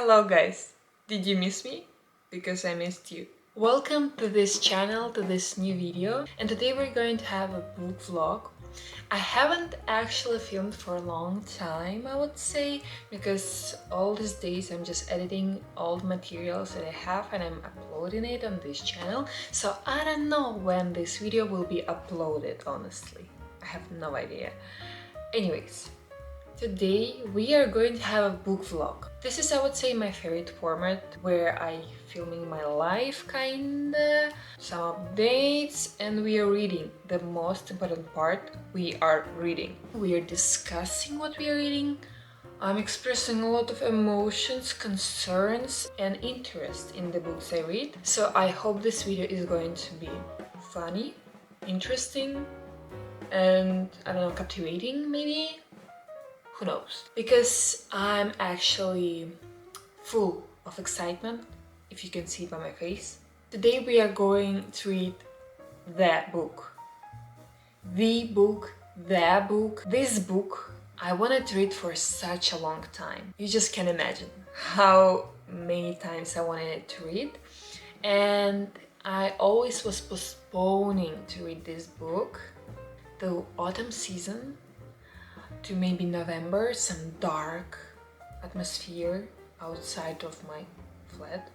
Hello guys, did you miss me? Because I missed you. Welcome to this channel, to this new video, and today we're going to have a book vlog. I haven't actually filmed for a long time, I would say, because all these days I'm just editing all the materials that I have and I'm uploading it on this channel, so I don't know when this video will be uploaded, honestly. I have no idea. Anyways, today we are going to have a book vlog. This is, I would say, my favorite format where I filming my life kinda, some updates, and we are reading. The most important part, we are reading. We are discussing what we are reading. I'm expressing a lot of emotions, concerns, and interest in the books I read. So I hope this video is going to be funny, interesting, and I don't know, captivating maybe? Who knows? Because I'm actually full of excitement, if you can see it by my face. Today we are going to read the book. The book, the book, this book I wanted to read for such a long time. You just can't imagine how many times I wanted to read. And I always was postponing to read this book. The autumn season to maybe November, some dark atmosphere outside of my flat.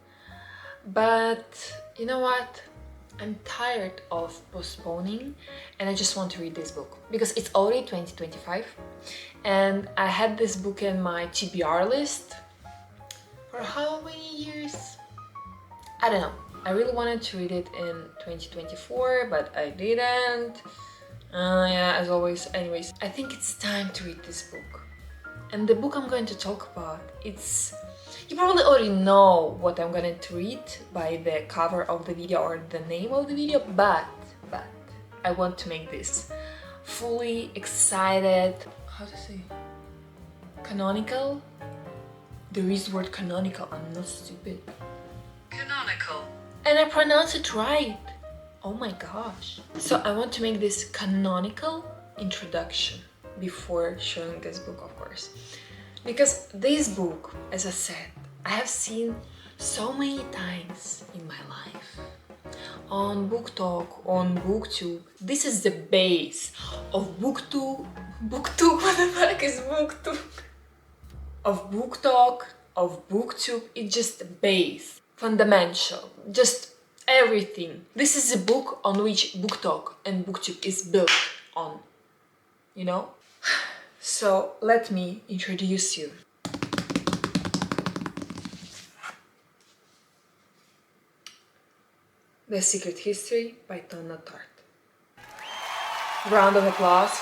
But you know what? I'm tired of postponing and I just want to read this book because it's already 2025 and I had this book in my TBR list for how many years? I don't know. I really wanted to read it in 2024, but I didn't. Yeah, as always. Anyways, I think it's time to read this book. And the book I'm going to talk about, you probably already know what I'm going to read by the cover of the video or the name of the video, but I want to make this fully excited, how to say, canonical? There is word canonical, I'm not stupid. Canonical. And I pronounce it right. Oh my gosh. So I want to make this canonical introduction before showing this book, of course. Because this book, as I said, I have seen so many times in my life. On BookTok, on BookTube. This is the base of BookTube. BookTube? What the fuck is BookTube? Of BookTok, of BookTube. It's just the base. Fundamental. Just everything. This is a book on which BookTok and BookTube is built on, you know? So let me introduce you. The Secret History by Donna Tartt. Round of applause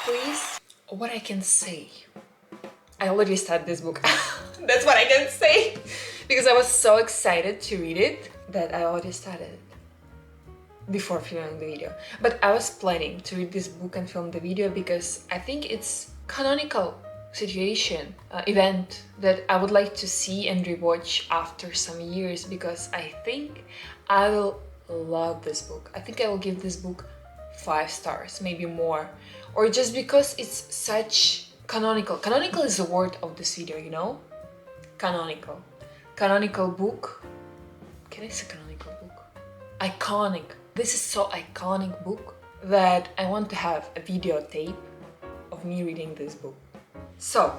please. What I can say. I already started this book. That's what I can say. Because I was so excited to read it that I already started it before filming the video. But I was planning to read this book and film the video because I think it's canonical situation, event that I would like to see and rewatch after some years because I think I will love this book. I think I will give this book 5 stars, maybe more. Or just because it's such canonical. Canonical is the word of this video, you know? Canonical. Canonical book. Can I say canonical book? Iconic. This is so iconic book that I want to have a videotape of me reading this book. So,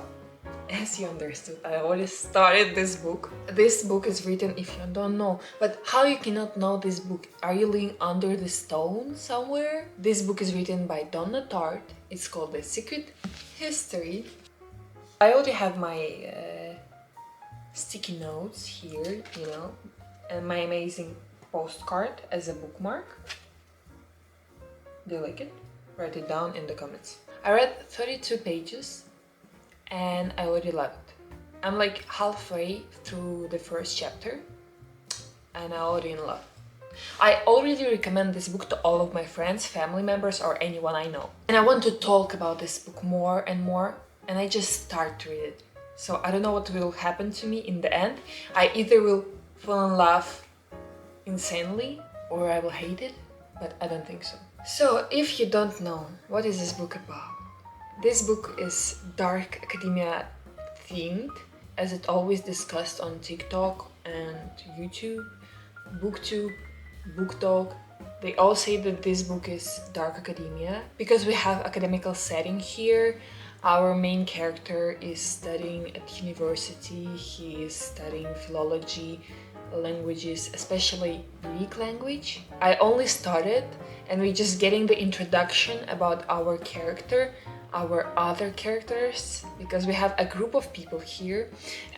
as you understood, I already started this book. This book is written, if you don't know, but how you cannot know this book? Are you living under the stone somewhere? This book is written by Donna Tartt. It's called The Secret History. I already have my sticky notes here, you know, and my amazing postcard as a bookmark. Do you like it? Write it down in the comments. I read 32 pages and I already love it. I'm like halfway through the first chapter and I'm already in love. I already recommend this book to all of my friends, family members, or anyone I know. And I want to talk about this book more and more, and I just start to read it. So I don't know what will happen to me in the end. I either will fall in love insanely or I will hate it, but I don't think so. So if you don't know, what is this book about? This book is dark academia themed as it always discussed on TikTok and YouTube, BookTube, BookTok, they all say that this book is dark academia because we have academical setting here. Our main character is studying at university. He is studying philology, languages, especially Greek language. I only started and we're just getting the introduction about our character, our other characters, because we have a group of people here,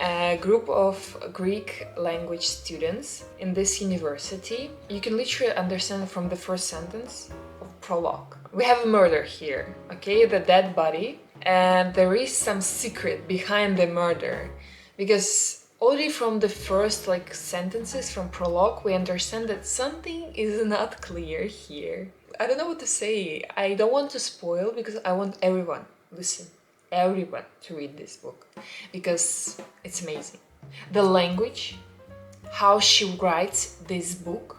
a group of Greek language students in this university. You can literally understand from the first sentence of prologue. We have a murder here, okay, the dead body, and there is some secret behind the murder, because already from the first sentences from prologue we understand that something is not clear here. I don't know what to say. I don't want to spoil because I want everyone to read this book because it's amazing. The language, how she writes this book,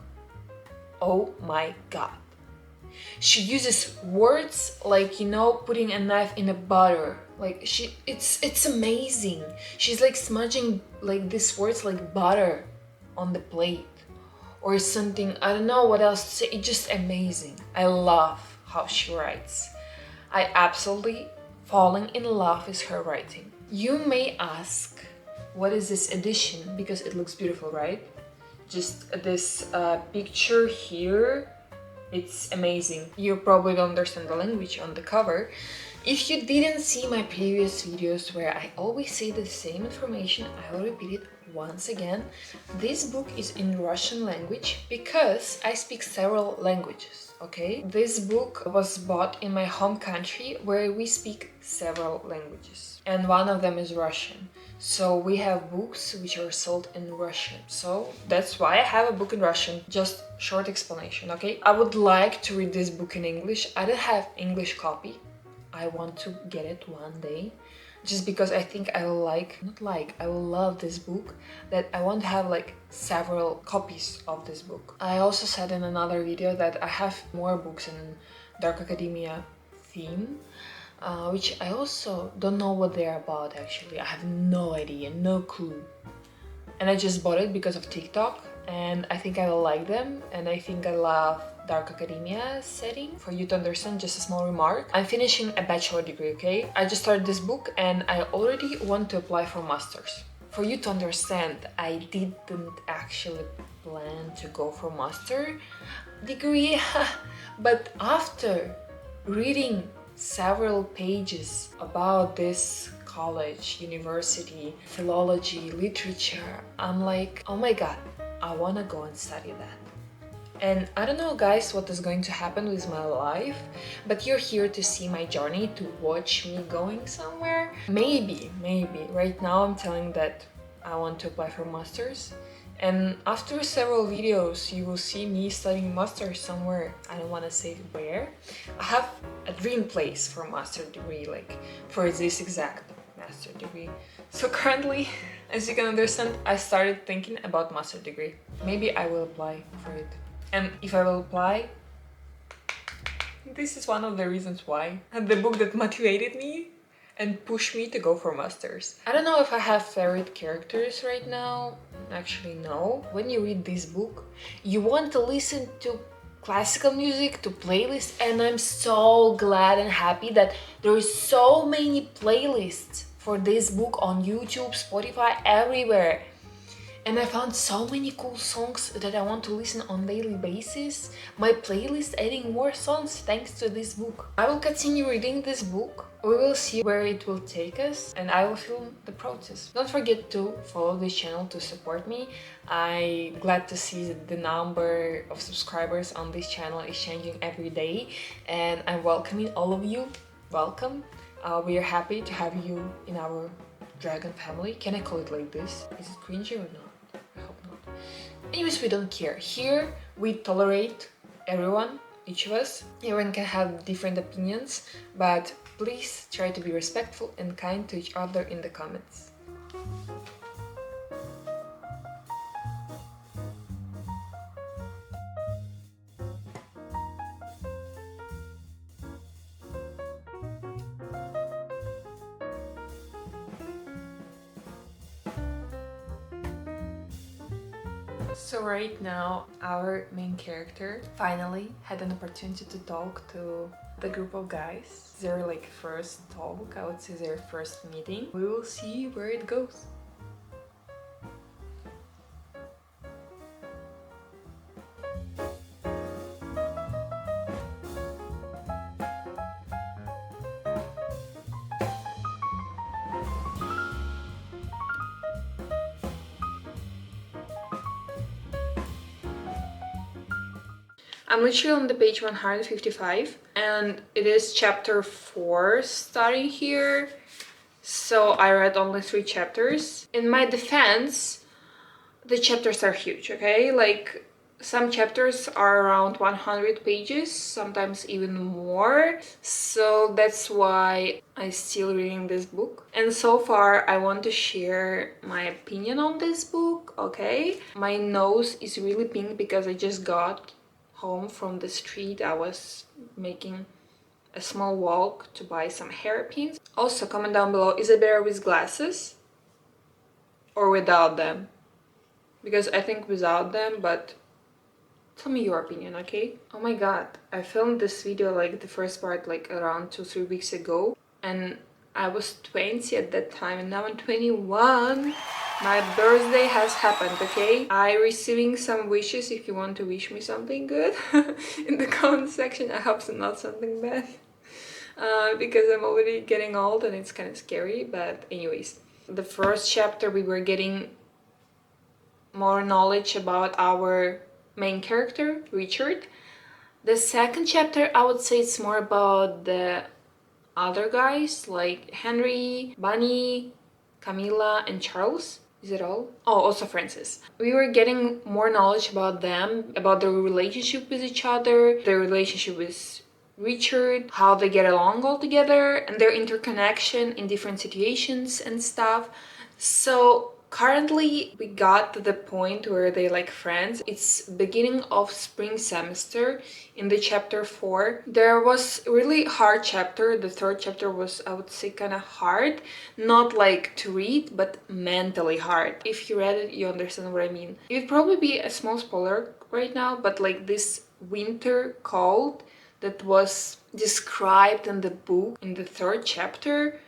oh my god. She uses words like, putting a knife in a butter. It's amazing. She's smudging these words like butter on the plate or something. I don't know what else to say. It's just amazing. I love how she writes. I absolutely falling in love with her writing. You may ask, what is this edition? Because it looks beautiful, right? Just this picture here. It's amazing. You probably don't understand the language on the cover. If you didn't see my previous videos where I always say the same information, I will repeat it once again. This book is in Russian language because I speak several languages, okay? This book was bought in my home country where we speak several languages, and one of them is Russian. So we have books which are sold in Russian. So that's why I have a book in Russian. Just short explanation, okay? I would like to read this book in English. I don't have English copy. I want to get it one day, just because I think I will I will love this book, that I want to have several copies of this book. I also said in another video that I have more books in dark academia theme, which I also don't know what they're about actually. I have no idea, no clue. And I just bought it because of TikTok, and I think I will like them, and I think I love dark academia setting. For you to understand, just a small remark, I'm finishing a bachelor degree, okay? I just started this book and I already want to apply for masters. For you to understand, I didn't actually plan to go for master degree, but after reading several pages about this college, university, philology, literature, I'm like, oh my god, I wanna go and study that. And I don't know, guys, what is going to happen with my life, but you're here to see my journey, to watch me going somewhere. Maybe, right now I'm telling that I want to apply for masters, and after several videos you will see me studying masters somewhere. I don't want to say where. I have a dream place for master degree, for this exact master degree. So currently, as you can understand, I started thinking about master degree. Maybe I will apply for it. And if I will apply, this is one of the reasons why. And the book that motivated me and pushed me to go for masters. I don't know if I have favorite characters right now. Actually, no. When you read this book, you want to listen to classical music, to playlists, and I'm so glad and happy that there is so many playlists for this book on YouTube, Spotify, everywhere. And I found so many cool songs that I want to listen on daily basis. My playlist adding more songs thanks to this book. I will continue reading this book. We will see where it will take us, and I will film the process. Don't forget to follow this channel to support me. I'm glad to see the number of subscribers on this channel is changing every day, and I'm welcoming all of you. Welcome. We are happy to have you in our dragon family. Can I call it like this? Is it cringy or not? I hope not. Anyways, we don't care. Here, we tolerate everyone, each of us. Everyone can have different opinions, but please try to be respectful and kind to each other in the comments. So right now, our main character finally had an opportunity to talk to the group of guys. Their like first talk, I would say their first meeting. We will see where it goes. I'm literally on the page 155 and it is chapter 4 starting here. So I read only 3 chapters. In my defense, the chapters are huge, okay? Like some chapters are around 100 pages, sometimes even more. So that's why I'm still reading this book. And so far I want to share my opinion on this book, okay? My nose is really pink because I just got home from the street. I was making a small walk to buy some hairpins. Also, comment down below, is it better with glasses or without them? Because I think without them, but tell me your opinion, okay? Oh my god, I filmed this video like the first part like around 2-3 weeks ago, and I was 20 at that time and now I'm 21. My birthday has happened, okay? I receiving some wishes. If you want to wish me something good in the comment section. I hope it's not something bad. Because I'm already getting old and it's kind of scary, but anyways. The first chapter we were getting more knowledge about our main character, Richard. The second chapter, I would say it's more about the other guys like Henry, Bunny, Camilla, and Charles. Is it all? Oh, also Francis. We were getting more knowledge about them, about their relationship with each other, their relationship with Richard, how they get along all together, and their interconnection in different situations and stuff. So currently we got to the point where they like friends. It's beginning of spring semester in the chapter 4. There was really hard chapter. The third chapter was, I would say, kind of hard. Not like to read, but mentally hard. If you read it, you understand what I mean. It would probably be a small spoiler right now, but like this winter cold that was described in the book in the third chapter,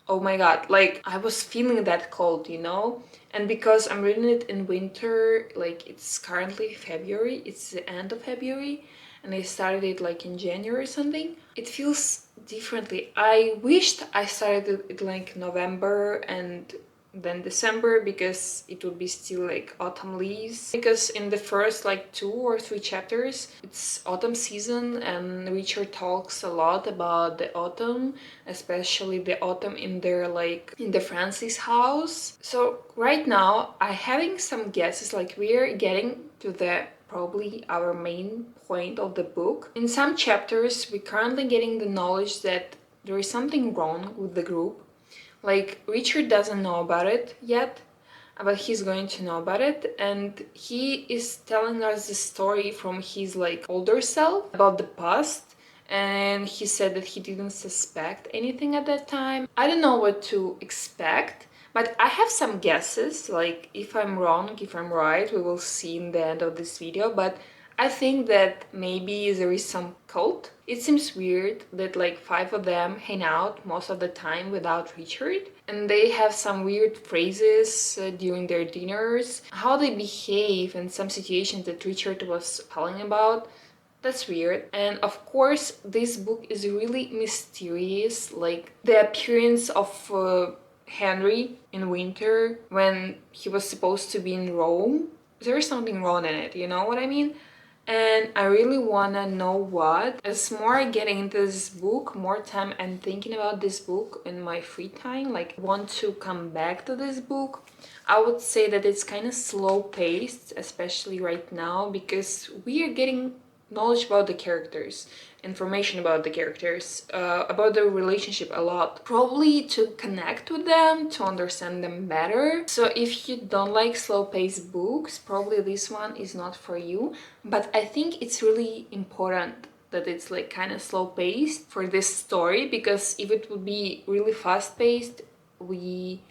oh my god, like I was feeling that cold, you know? And because I'm reading it in winter, like it's currently February, it's the end of February, and I started it like in January or something, it feels differently. I wished I started it like November and then December, because it would be still like autumn leaves, because in the first like 2 or 3 chapters it's autumn season and Richard talks a lot about the autumn, especially the autumn in their like in the Francis house. So right now I having some guesses, like we're getting to the probably our main point of the book. In some chapters we're currently getting the knowledge that there is something wrong with the group. Like, Richard doesn't know about it yet, but he's going to know about it, and he is telling us the story from his like older self about the past, and he said that he didn't suspect anything at that time. I don't know what to expect, but I have some guesses. Like, if I'm wrong, if I'm right, we will see in the end of this video, but I think that maybe there is some cult. It seems weird that like 5 of them hang out most of the time without Richard, and they have some weird phrases during their dinners, how they behave in some situations that Richard was telling about. That's weird. And of course this book is really mysterious, like the appearance of Henry in winter when he was supposed to be in Rome. There's something wrong in it, you know what I mean? And I really wanna know what. As more I get into this book, more time I'm thinking about this book in my free time, like want to come back to this book. I would say that it's kind of slow paced, especially right now, because we are getting knowledge about the characters, information about the characters, about their relationship a lot, probably to connect with them, to understand them better. So if you don't like slow-paced books, probably this one is not for you, but I think it's really important that it's like kind of slow-paced for this story, because if it would be really fast-paced, we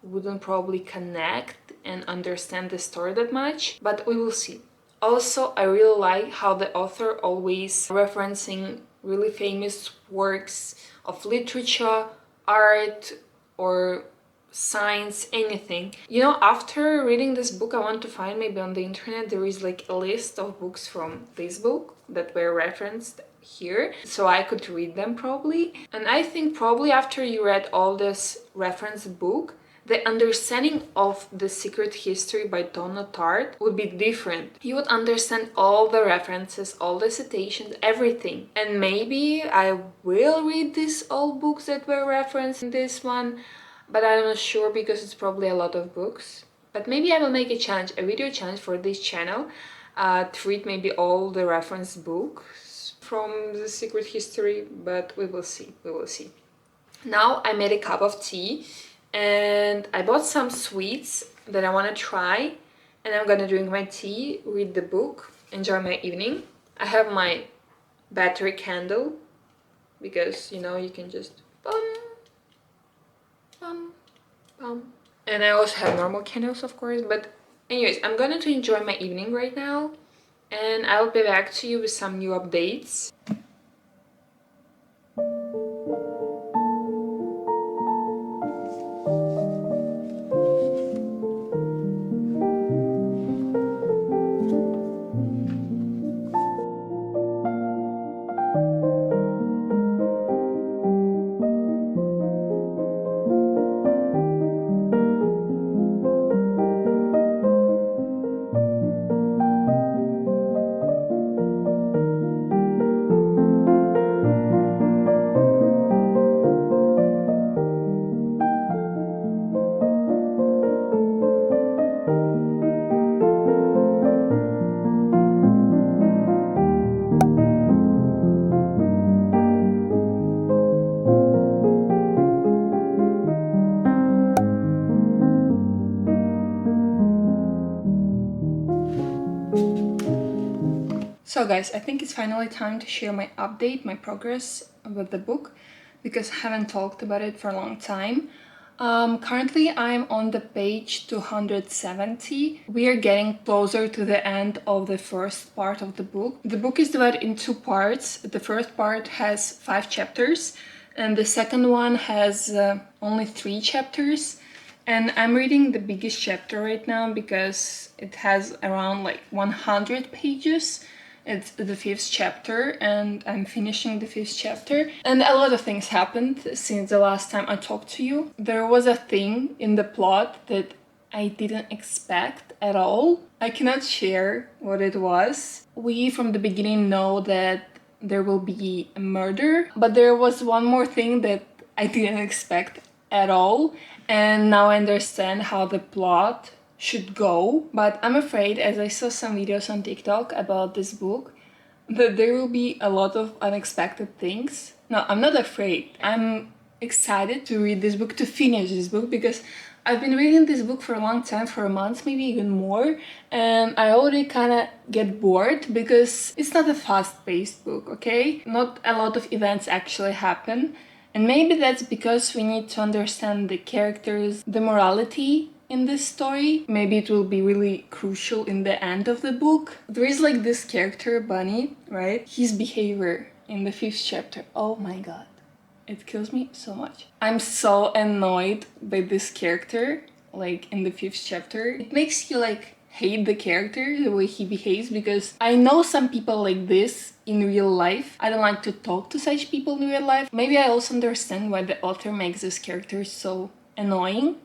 wouldn't probably connect and understand the story that much, but we will see. Also, I really like how the author always referencing really famous works of literature, art, or science, anything. You know, after reading this book, I want to find maybe on the internet there is like a list of books from this book that were referenced here, so I could read them probably. And I think probably after you read all this reference book, the understanding of The Secret History by Donna Tartt would be different. You would understand all the references, all the citations, everything. And maybe I will read these old books that were referenced in this one, but I'm not sure because it's probably a lot of books. But maybe I will make a challenge, a video challenge for this channel, to read maybe all the reference books from The Secret History, but we will see, we will see. Now I made a cup of tea and I bought some sweets that I want to try, and I'm gonna drink my tea, read the book, enjoy my evening. I have my battery candle because, you know, you can just bum, bum, bum. And I also have normal candles, of course, but anyways, I'm going to enjoy my evening right now, and I'll be back to you with some new updates. So guys, I think it's finally time to share my update, my progress with the book, because I haven't talked about it for a long time. Currently I'm on the page 270. We are getting closer to the end of the first part of the book. The book is divided in two parts. The first part has 5 chapters and the second one has only 3 chapters. And I'm reading the biggest chapter right now because it has around like 100 pages. It's the 5th chapter and I'm finishing the 5th chapter. And a lot of things happened since the last time I talked to you. There was a thing in the plot that I didn't expect at all. I cannot share what it was. We from the beginning know that there will be a murder, but there was one more thing that I didn't expect at all. And now I understand how the plot should go, but I'm afraid, as I saw some videos on TikTok about this book, that there will be a lot of unexpected things. No, I'm not afraid. I'm excited to read this book, to finish this book, because I've been reading this book for a long time, for a month, maybe even more, and I already kind of get bored because it's not a fast-paced book, okay? Not a lot of events actually happen, and maybe that's because we need to understand the characters, the morality in this story. Maybe it will be really crucial in the end of the book. There is like this character, Bunny, right? His behavior in the 5th chapter. Oh my god. It kills me so much. I'm so annoyed by this character, like in the 5th chapter. It makes you like hate the character, the way he behaves, because I know some people like this in real life. I don't like to talk to such people in real life. Maybe I also understand why the author makes this character so annoying,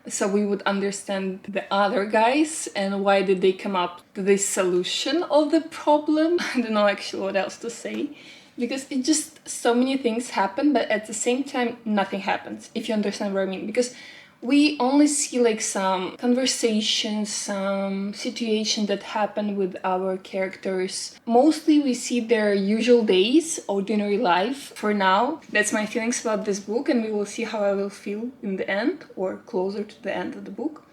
so we would understand the other guys and why did they come up to this solution of the problem. I don't know actually what else to say, because it just so many things happen, but at the same time nothing happens, if you understand what I mean. Because we only see like some conversations, some situations that happen with our characters. Mostly we see their usual days, ordinary life. For now, that's my feelings about this book, and we will see how I will feel in the end, or closer to the end of the book.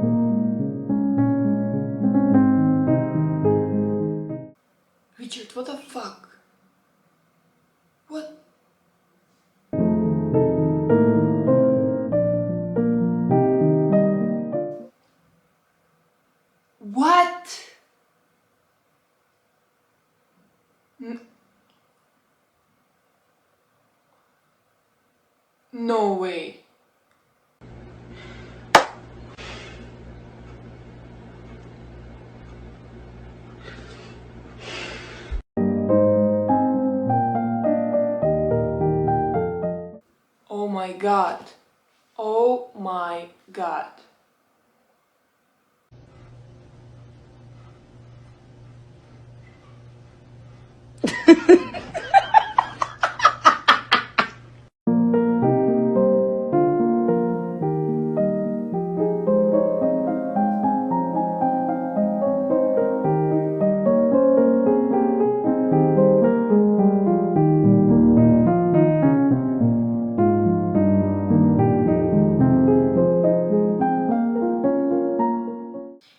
Richard, what the fuck? What? What? No way. Oh my god. Oh my god.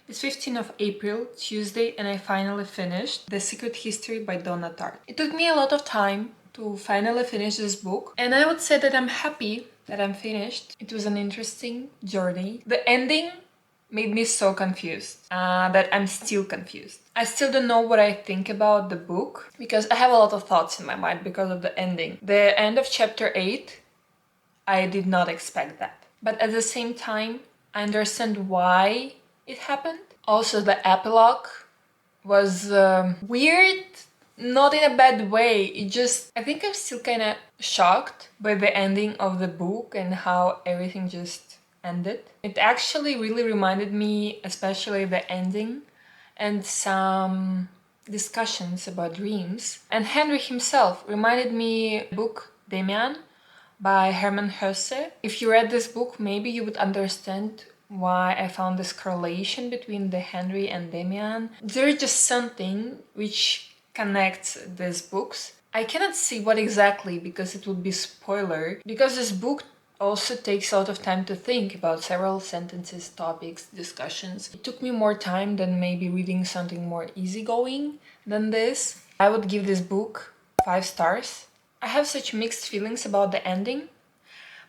It's 15th of April, Tuesday, and I finally finished The Secret History by Donna Tartt. It took me a lot of time to finally finish this book, and I would say that I'm happy that I'm finished. It was an interesting journey. The ending made me so confused that I'm still confused. I still don't know what I think about the book because I have a lot of thoughts in my mind because of the ending. The end of chapter 8, I did not expect that. But at the same time, I understand why it happened. Also, the epilogue was weird, not in a bad way. It just, I think I'm still kind of shocked by the ending of the book and how everything just ended. It actually really reminded me, especially the ending and some discussions about dreams. And Henry himself reminded me book Demian by Hermann Hesse. If you read this book, maybe you would understand why I found this correlation between the Henry and Demian. There is just something which connects these books. I cannot see what exactly because it would be spoiler, because this book also takes a lot of time to think about several sentences, topics, discussions. It took me more time than maybe reading something more easygoing than this. I would give this book 5 stars. I have such mixed feelings about the ending,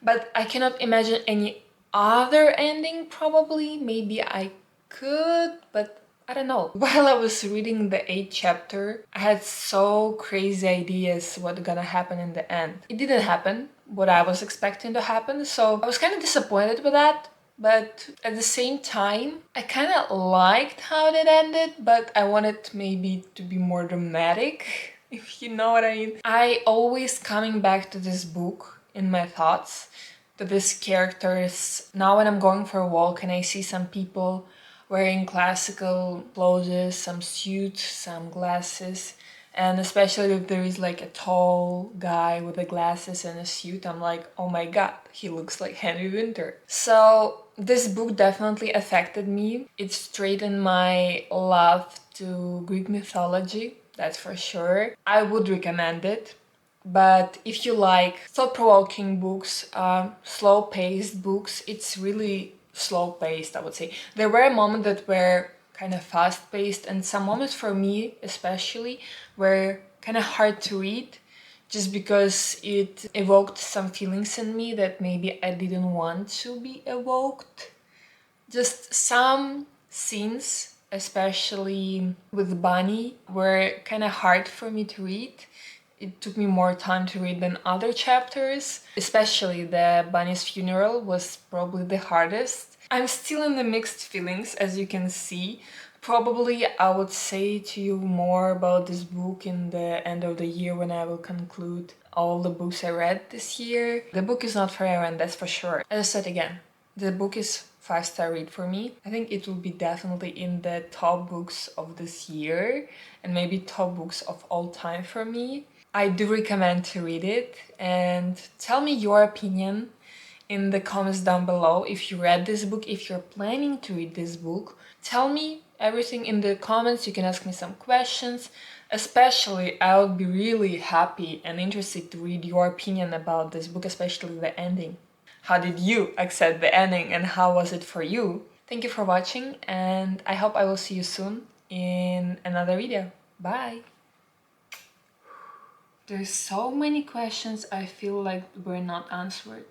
but I cannot imagine any other ending probably. Maybe I could, but I don't know. While I was reading the 8th chapter, I had so crazy ideas what gonna happen in the end. It didn't happen, what I was expecting to happen, so I was kind of disappointed with that. But at the same time, I kind of liked how it ended, but I wanted maybe to be more dramatic, if you know what I mean. I always coming back to this book in my thoughts, to these characters. Now when I'm going for a walk and I see some people wearing classical clothes, some suits, some glasses, and especially if there is like a tall guy with the glasses and a suit, I'm like, oh my god, he looks like Henry Winter. So this book definitely affected me. It straightened my love to Greek mythology, that's for sure. I would recommend it. But if you like thought-provoking books, slow-paced books, it's really slow-paced, I would say. There were moments that were kind of fast-paced, and some moments for me especially were kind of hard to read, just because it evoked some feelings in me that maybe I didn't want to be evoked. Just some scenes, especially with Bunny, were kind of hard for me to read. It took me more time to read than other chapters. Especially the Bunny's funeral was probably the hardest. I'm still in the mixed feelings, as you can see. Probably I would say to you more about this book in the end of the year when I will conclude all the books I read this year. The book is not for everyone, that's for sure. As I said again, the book is 5-star read for me. I think it will be definitely in the top books of this year and maybe top books of all time for me. I do recommend to read it, and tell me your opinion in the comments down below if you read this book, if you're planning to read this book. Tell me everything in the comments. You can ask me some questions. Especially, I would be really happy and interested to read your opinion about this book, especially the ending. How did you accept the ending and how was it for you? Thank you for watching, and I hope I will see you soon in another video. Bye! There's so many questions I feel like were not answered.